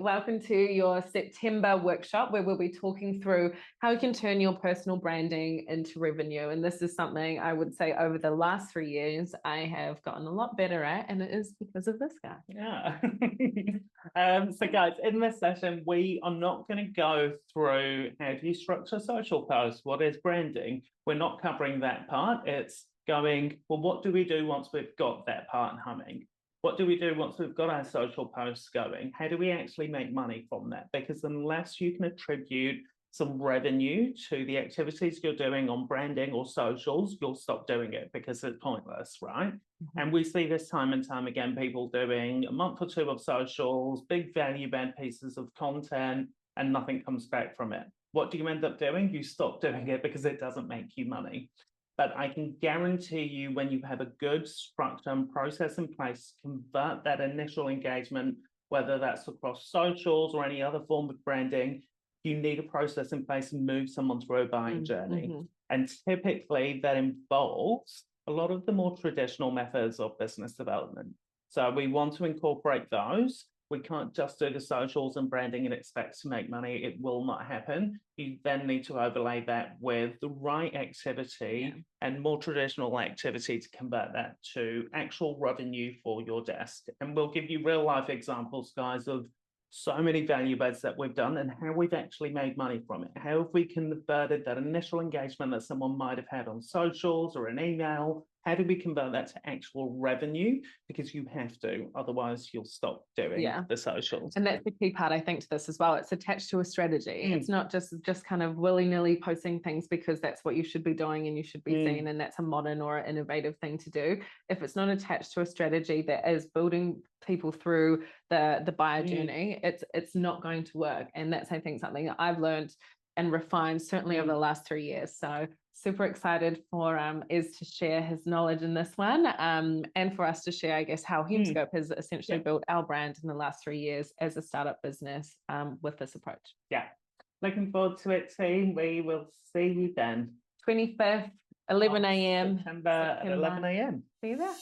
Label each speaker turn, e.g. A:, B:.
A: welcome to your September workshop where we'll be talking through how you can turn your personal branding into revenue. And this is something I would say over the last 3 years I have gotten a lot better at, and it is because of this guy.
B: Yeah. So guys, in this session, we are not going to go through how do you structure social posts, what is branding. We're not covering that part. It's going, well, what do we do once we've got that part humming? What do we do once we've got our social posts going? How do we actually make money from that? Because unless you can attribute some revenue to the activities you're doing on branding or socials, you'll stop doing it because it's pointless, right? Mm-hmm. And we see this time and time again, people doing a month or two of socials, big value add pieces of content, and nothing comes back from it. What do you end up doing? You stop doing it because it doesn't make you money. But I can guarantee you when you have a good structure and process in place, convert that initial engagement, whether that's across socials or any other form of branding, you need a process in place and move someone through a buying journey. Mm-hmm. And typically that involves a lot of the more traditional methods of business development. So we want to incorporate those. We can't just do the socials and branding and expect to make money. It will not happen. You then need to overlay that with the right activity and more traditional activity to convert that to actual revenue for your desk. And we'll give you real life examples, guys, of so many value adds that we've done and how we've actually made money from it. How have we converted that initial engagement that someone might have had on socials or an email? How do we convert that to actual revenue? Because you have to, otherwise you'll stop doing the socials.
A: And that's the key part, I think, to this as well. It's attached to a strategy. It's not just kind of willy-nilly posting things because that's what you should be doing and you should be seen, and that's a modern or innovative thing to do. If it's not attached to a strategy that is building people through the buyer journey, it's not going to work. And that's, I think, something that I've learned and refined certainly over the last 3 years. So super excited for Ez to share his knowledge in this one, and for us to share, I guess, how Hume has essentially built our brand in the last 3 years as a startup business with this approach.
B: Yeah, looking forward to it, team. We will see you then.
A: 25th, 11 a.m.
B: September at 11 a.m.
A: See you there.